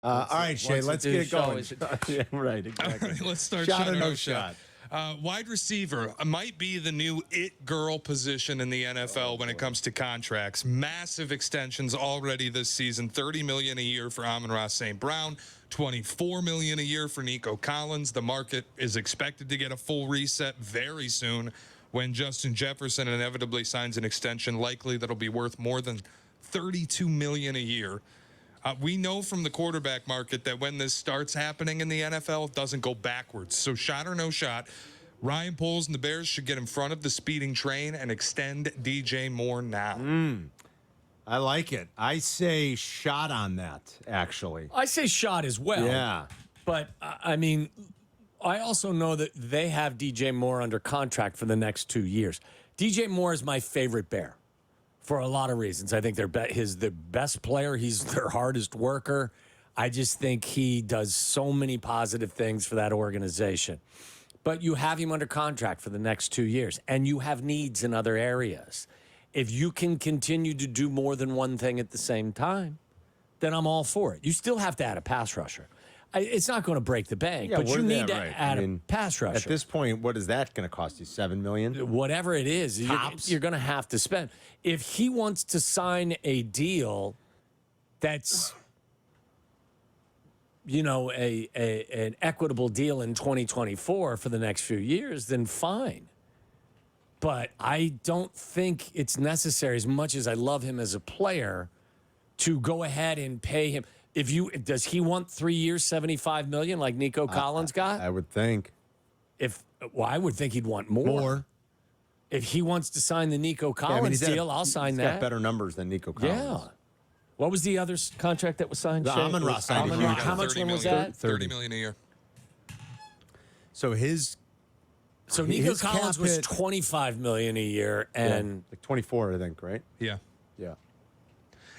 All right, Shay, let's get it going. Yeah, right, exactly. All right, let's start Shot shot or or no no shot. Wide receiver might be the new it girl position in the NFL when it comes to contracts. Massive extensions already this season. $30 million a year for Amon-Ra St. Brown, $24 million a year for Nico Collins. The market is expected to get a full reset very soon when Justin Jefferson inevitably signs an extension, likely that'll be worth more than $32 million a year. We know from the quarterback market that when this starts happening in the NFL, it doesn't go backwards. So shot or no shot, Ryan Poles and the Bears should get in front of the speeding train and extend DJ Moore now. I like it. I say shot on that, actually. I say shot as well. Yeah. But, I mean, I also know that they have DJ Moore under contract for the next 2 years. DJ Moore is my favorite Bear for a lot of reasons. I think he's the best player. He's their hardest worker. I just think he does so many positive things for that organization. But you have him under contract for the next 2 years, and you have needs in other areas. If you can continue to do more than one thing at the same time, then I'm all for it. You still have to add a pass rusher. It's not going to break the bank, but you need to add a pass rusher. At this point, what is that going to cost you? $7 million? Whatever it is, you're going to have to spend. If he wants to sign a deal that's, you know, an equitable deal in 2024 for the next few years, then fine. But I don't think it's necessary, as much as I love him as a player, to go ahead and pay him. Does he want 3 years, $75 million like Nico Collins got? I would think. I would think he'd want more. If he wants to sign the Nico Collins deal, I'll sign that. He's got better numbers than Nico Collins. Yeah. What was the other contract that was signed? The Amon-Ra signed. How much one was that? $30 million a year. So Nico Collins was $25 million a year, and like 24, I think, right? Yeah. Yeah.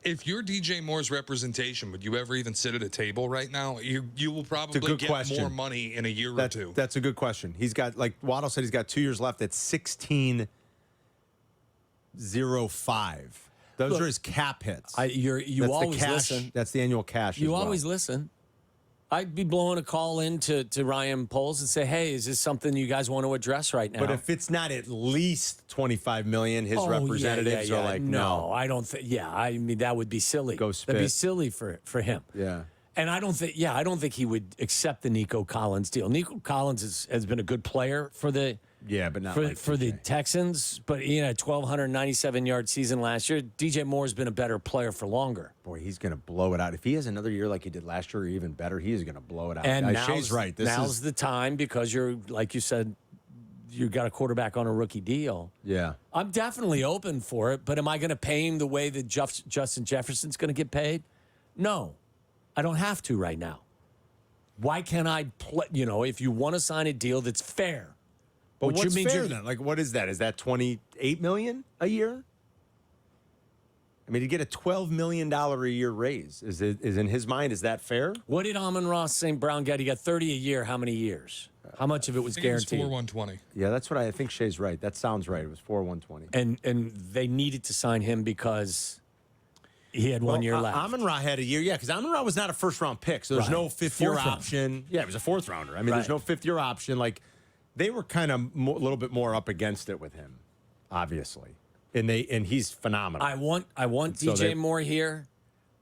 If you're DJ Moore's representation, would you ever even sit at a table right now? You will probably get more money in a year or two. That's a good question. He's got, like Waddle said, he's got 2 years left at 16.05. Those are his cap hits. You always listen. That's the annual cash. You always listen. I'd be blowing a call in to Ryan Poles and say, hey, is this something you guys want to address right now? But if it's not at least $25 million, his representatives are like, no. I don't think, I mean, that would be silly. Go spit. That'd be silly for him. Yeah. And I don't think he would accept the Nico Collins deal. Nico Collins has been a good player for the but not for the Texans, but he had a 1,297-yard season last year. DJ Moore's been a better player for longer. Boy, he's going to blow it out. If he has another year like he did last year or even better, he is going to blow it out. And Shay's right. Now's the time because you're, like you said, you got a quarterback on a rookie deal. Yeah. I'm definitely open for it, but am I going to pay him the way that Justin Jefferson's going to get paid? No. I don't have to right now. Why can't I play, if you want to sign a deal that's fair? But what's fair then? Like, what is that? Is that $28 million a year? I mean, to get a $12 million a year raise, is in his mind, is that fair? What did Amon-Ra St. Brown get? He got 30 a year. How many years? How much of it was guaranteed? It was $4,120. Yeah, that's what I think Shay's right. That sounds right. It was $4,120. And they needed to sign him because he had 1 year left. Amon-Ra had a year, because Amon-Ra was not a first-round pick, so there's no fifth-year option. Yeah, it was a fourth-rounder. I mean, there's no fifth-year option. Like, they were kind of a little bit more up against it with him, obviously. And he's phenomenal. I want DJ Moore here.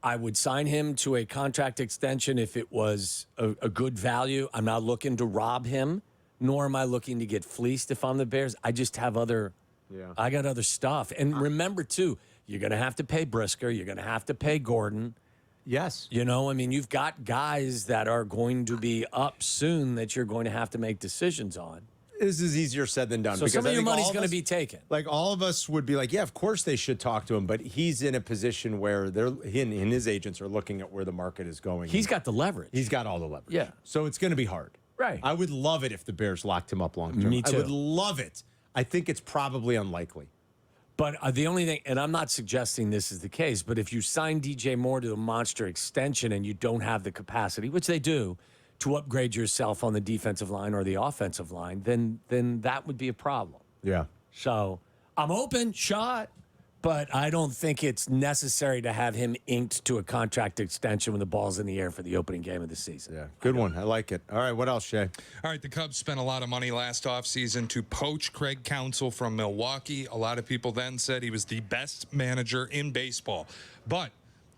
I would sign him to a contract extension if it was a good value. I'm not looking to rob him, nor am I looking to get fleeced if I'm the Bears. I just have I got other stuff. And remember, too, you're going to have to pay Brisker. You're going to have to pay Gordon. Yes. I mean, you've got guys that are going to be up soon that you're going to have to make decisions on. This is easier said than done. So some of your money's going to be taken. Like, all of us would be like, yeah, of course they should talk to him, but he's in a position where he and his agents are looking at where the market is going. He's got the leverage. He's got all the leverage. Yeah. So it's going to be hard. Right. I would love it if the Bears locked him up long term. Me too. I would love it. I think it's probably unlikely. But the only thing, and I'm not suggesting this is the case, but if you sign DJ Moore to a monster extension and you don't have the capacity, which they do, to upgrade yourself on the defensive line or the offensive line, then that would be a problem. Yeah. So I'm open, shot, but I don't think it's necessary to have him inked to a contract extension when the ball's in the air for the opening game of the season. Yeah, good one. I like it. All right, what else, Shay? All right, the Cubs spent a lot of money last offseason to poach Craig Counsell from Milwaukee. A lot of people then said he was the best manager in baseball. But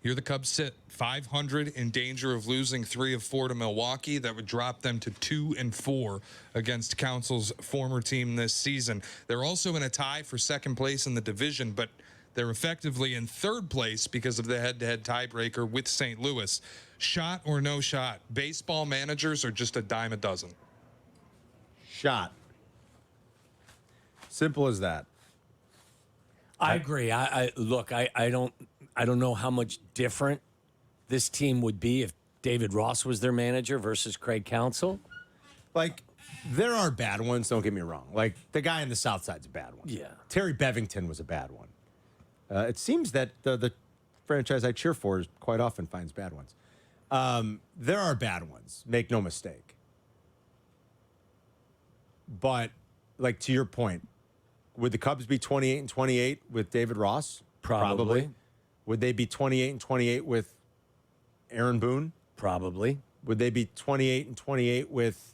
here the Cubs sit 500, in danger of losing 3 of 4 to Milwaukee. That would drop them to 2-4 against Counsell's former team this season. They're also in a tie for second place in the division, but they're effectively in third place because of the head-to-head tiebreaker with St. Louis. Shot or no shot, baseball managers are just a dime a dozen. Shot. Simple as that. I agree. I don't know how much different this team would be if David Ross was their manager versus Craig Counsell. Like, there are bad ones, don't get me wrong. Like, the guy in the South Side's a bad one. Yeah. Terry Bevington was a bad one. It seems that the franchise I cheer for quite often finds bad ones. There are bad ones, make no mistake. But, like, to your point, would the Cubs be 28-28 with David Ross? Probably. Would they be 28-28 with Aaron Boone? Probably. Would they be 28-28 with,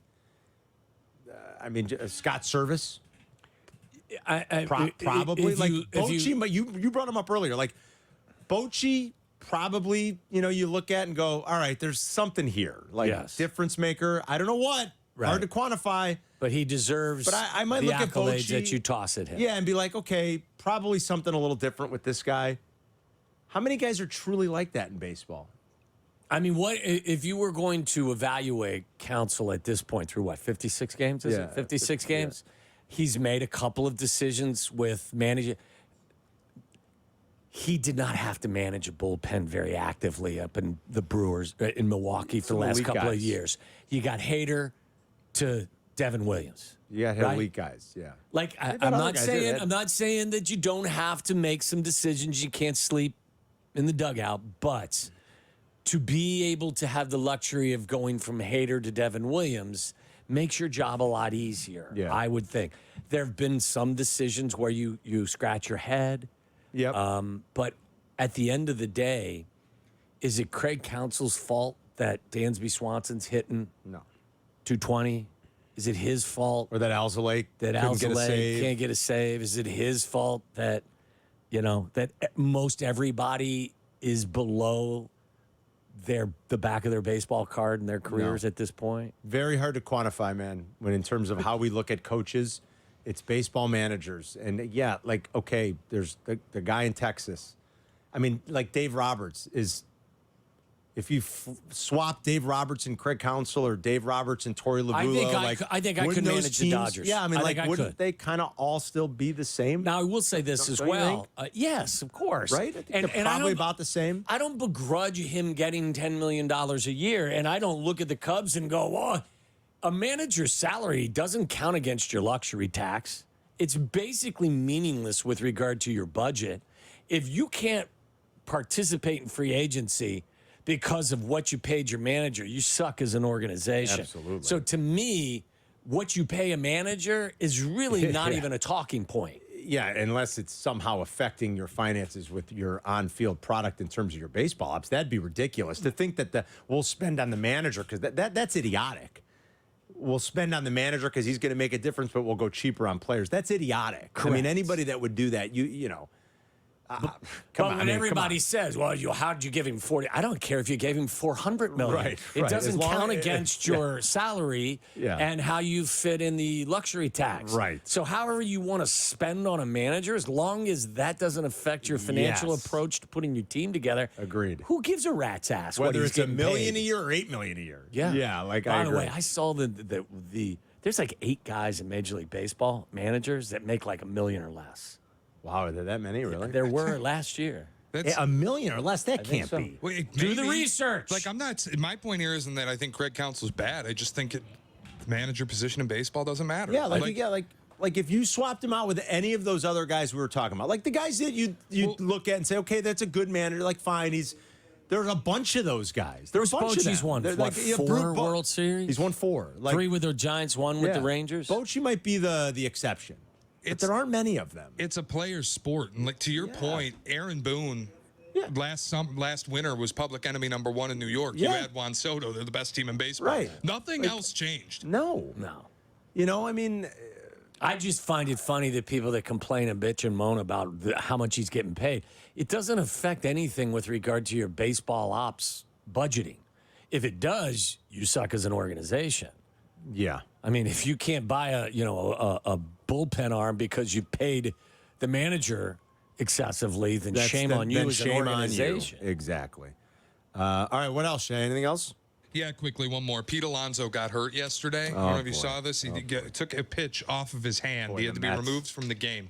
Scott Service? Probably. Like, Bochy, but you brought him up earlier. Like, Bochy, probably, you look at and go, all right, there's something here. Like, yes. Difference maker. I don't know what. Right. Hard to quantify. But he deserves I might the look at accolades Bochy, that you toss at him. Yeah, and be like, okay, probably something a little different with this guy. How many guys are truly like that in baseball? I mean, what if you were going to evaluate Counsell at this point through what, 56 games? Is it 56 games? Yeah. He's made a couple of decisions with managing. He did not have to manage a bullpen very actively up in the Brewers in Milwaukee for the last couple of years. You got Hader to Devin Williams. You got elite guys, yeah. Like I'm not saying that you don't have to make some decisions. You can't sleep in the dugout, but to be able to have the luxury of going from Hader to Devin Williams makes your job a lot easier. Yeah. I would think. There have been some decisions where you scratch your head. Yep. But at the end of the day, is it Craig Counsell's fault that Dansby Swanson's hitting 220? Is it his fault? Or that Alzolay can't get a save? Is it his fault that, that most everybody is below the back of their baseball card in their careers at this point? Very hard to quantify, man, when in terms of how we look at coaches. It's baseball managers. And, yeah, like, okay, there's the guy in Texas. I mean, like Dave Roberts is – if you swap Dave Roberts and Craig Counsell or Dave Roberts and Torey Lovullo, I think I could manage the Dodgers. Yeah, wouldn't they kind of all still be the same? Now, I will say this as well. Yes, of course. Right? I think they're probably about the same. I don't begrudge him getting $10 million a year, and I don't look at the Cubs and go, oh, a manager's salary doesn't count against your luxury tax. It's basically meaningless with regard to your budget. If you can't participate in free agency because of what you paid your manager, you suck as an organization. Absolutely. So to me, what you pay a manager is really not even a talking point. Yeah, unless it's somehow affecting your finances with your on-field product in terms of your baseball ops. That'd be ridiculous. To think that we'll spend on the manager, because that's idiotic. We'll spend on the manager because he's going to make a difference, but we'll go cheaper on players. That's idiotic. Correct. I mean, anybody that would do that, everybody says, well, how did you give him 40? I don't care if you gave him $400 million. Right. It doesn't count against your salary and how you fit in the luxury tax. Right. So however you want to spend on a manager, as long as that doesn't affect your financial approach to putting your team together. Agreed. Who gives a rat's ass? Whether it's $1 million a year or $8 million a year. Yeah. Yeah. Like, by the way, I saw there's like 8 guys in Major League Baseball, managers, that make like $1 million or less. Wow, are there that many, really? There were last year. $1 million or less? That can't be. Wait, do the research. Like, my point here isn't that I think Craig Counsell's bad. I just think the manager position in baseball doesn't matter. Yeah, like if you swapped him out with any of those other guys we were talking about, like the guys that you look at and say, okay, that's a good manager, like fine, there's a bunch of those guys. There's a bunch of them. He's won 4 World Series. He's won 4. 3 with the Giants, 1 with the Rangers. Bochy might be the exception. But there aren't many of them. It's a player's sport, and like to your point, Aaron Boone. Yeah. Last winter was public enemy number 1 in New York. Yeah. You had Juan Soto. They're the best team in baseball. Right. Nothing else changed. No. You know, I mean, I just find it funny that people that complain and bitch and moan about how much he's getting paid, it doesn't affect anything with regard to your baseball ops budgeting. If it does, you suck as an organization. yeah. I mean, if you can't buy a bullpen arm because you paid the manager excessively, then shame on you as an organization. Exactly. All right, what else, Shay? Anything else? Yeah, quickly, one more. Pete Alonso got hurt yesterday. I don't know if you saw this. He took a pitch off of his hand. He had to be removed from the game.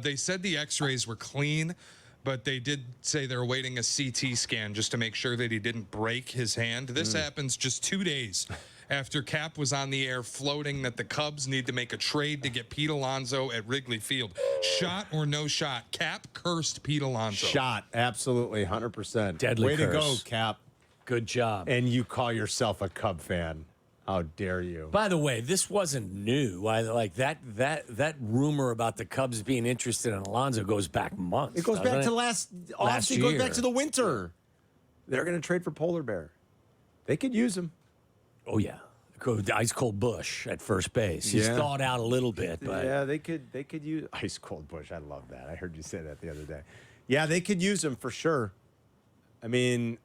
They said the x-rays were clean, but they did say they're awaiting a CT scan just to make sure that he didn't break his hand. This happens just 2 days after Kap was on the air floating that the Cubs need to make a trade to get Pete Alonso at Wrigley Field. Shot or no shot, Kap cursed Pete Alonso. Shot, absolutely, 100%. Deadly Way to go, curse. Kap. Good job. And you call yourself a Cub fan. How dare you? By the way, this wasn't new. Like that rumor about the Cubs being interested in Alonso goes back months. It goes back to last Last It goes back year. to the winter. They're going to trade for Polar Bear. They could use him. Oh yeah, ice cold Bush at first base. He's Yeah. thawed out a little bit, but Yeah, they could use ice cold Bush. I love that. I heard you say that the other day. Yeah, they could use him for sure. I mean,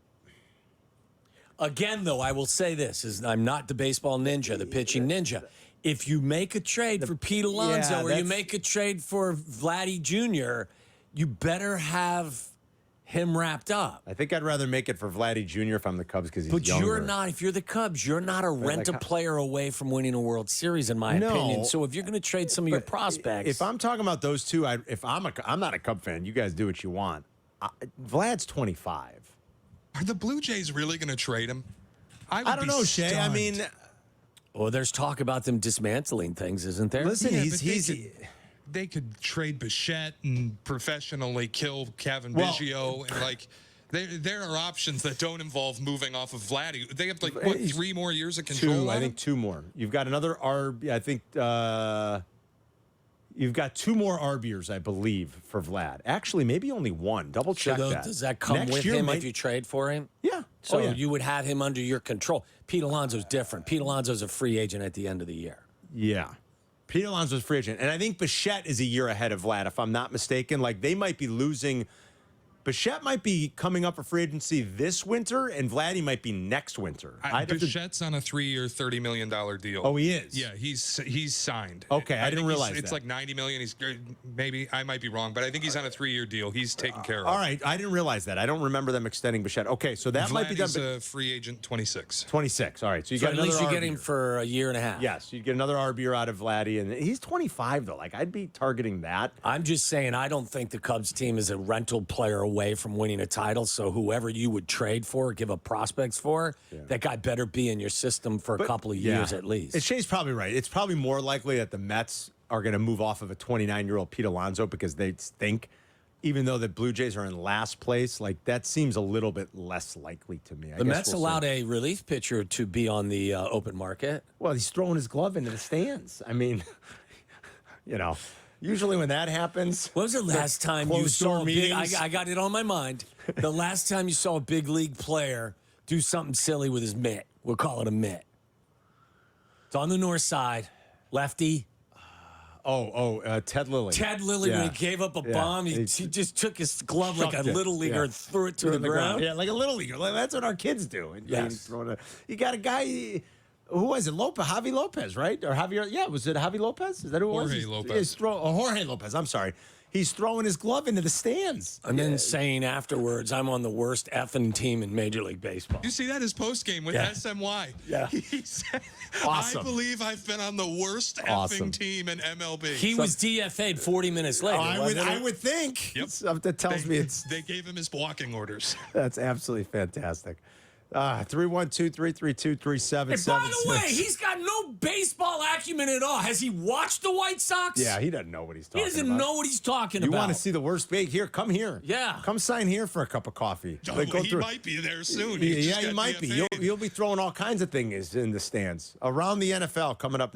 again, though, I will say this: is I'm not the baseball ninja, the pitching ninja. If you make a trade for Pete Alonso or you make a trade for Vladdy Jr., you better have him wrapped up. I think I'd rather make it for Vladdy Jr. if I'm the Cubs because he's But younger. you're not. If you're the Cubs, you're not a rent-a-player away from winning a World Series, in my opinion. So if you're going to trade some of your prospects, If I'm talking about those two, I'm not a Cub fan. You guys do what you want. Vlad's 25. Are the Blue Jays really going to trade him? I don't know, Shay. I mean, well, there's talk about them dismantling things, isn't there? listen, Yeah, he's but they could trade Bichette and professionally kill Kevin Well- Biggio and like there are options that don't involve moving off of Vladdy. They have like what 3 more years of control. I think 2 more. You've got another RB. I think you've got 2 more RBers, I believe, for Vlad. Actually, maybe only 1. Double check that. Does that come Next with year him might- if you trade for him? Yeah. So yeah. you would have him under your control. Pete Alonso's different. Pete Alonso's a free agent at the end of the year. Yeah. Pete Alonso's free agent. And I think Bichette is a year ahead of Vlad, if I'm not mistaken. Like, they might be losing. Bichette might be coming up for free agency this winter, and Vladdy might be next winter. Bichette's on a 3-year, $30 million deal. Oh, he is? Yeah, he's signed. Okay, I didn't think realize it's that. like $90 million. He's maybe I might be wrong, but I think he's on a 3-year deal. He's taken care of. All right. I didn't realize that. I don't remember them extending Bichette. Okay, so that might be done. Vladdy's a free agent 26. 26. All right. So you So got at least you another get him RBer. for a year and a half. Yes, you'd get another RBer out of Vladdy, and he's 25 though. Like, I'd be targeting that. I'm just saying, I don't think the Cubs team is a rental player away from winning a title. So whoever you would trade for, give up prospects for, that guy better be in your system for a couple of years at least. And Shay's probably right. It's probably more likely that the Mets are going to move off of a 29-year-old Pete Alonso because they think, even though the Blue Jays are in last place, like that seems a little bit less likely to me. The Mets allowed a relief pitcher to be on the open market. Well, he's throwing his glove into the stands. I mean, usually when that happens. When was the last time you closed saw door a big, meetings. I got it on my mind. The last time you saw a big league player do something silly with his mitt. We'll call it a mitt. It's on the north side. Lefty. Ted Lilly. Ted Lilly, when Yeah. he gave up a Yeah. bomb, he just took his glove like a Chucked it. little leaguer Yeah. and threw it to Threw the it in ground. Yeah, like a little leaguer. Like, that's what our kids do. And Yes. You got a guy. Who was it? Javi Lopez, right? Or Javier? Yeah, was it Javi Lopez? Is that who it was? Jorge Lopez. Jorge Lopez. I'm sorry. He's throwing his glove into the stands. And then saying afterwards, I'm on the worst effing team in Major League Baseball. You see that his post game with Yeah. SMY. Yeah. He said, Awesome. I believe I've been on the worst Awesome. effing team in MLB. He was DFA'd 40 minutes later. wasn't he? I would think. Yep. That tells me it's. They gave him his walking orders. That's absolutely fantastic. 312-332-3776. And by the way, he's got no baseball acumen at all. Has he watched the White Sox? Yeah, he doesn't know what he's He talking doesn't about. know what he's talking You about. want to see the worst bait? Here, come here. Yeah. Come sign here for a cup of coffee. Oh, Like, go he through- might be there soon. Yeah, you might be. You'll be throwing all kinds of things in the stands around the NFL coming up next.